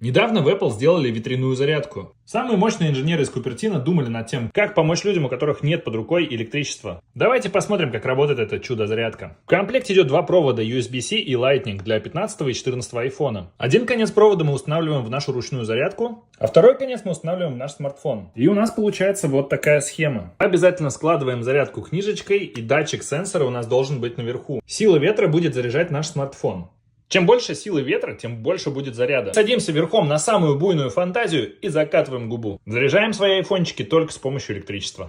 Недавно в Apple сделали ветряную зарядку. Самые мощные инженеры из Купертино думали над тем, как помочь людям, у которых нет под рукой электричества. Давайте посмотрим, как работает эта чудо-зарядка. В комплекте идет два провода USB-C и Lightning для 15 и 14 айфона. Один конец провода мы устанавливаем в нашу ручную зарядку, а второй конец мы устанавливаем в наш смартфон. И у нас получается вот такая схема. Обязательно складываем зарядку книжечкой, и датчик сенсора у нас должен быть наверху. Сила ветра будет заряжать наш смартфон. Чем больше силы ветра, тем больше будет заряда. Садимся верхом на самую буйную фантазию и закатываем губу. Заряжаем свои айфончики только с помощью электричества.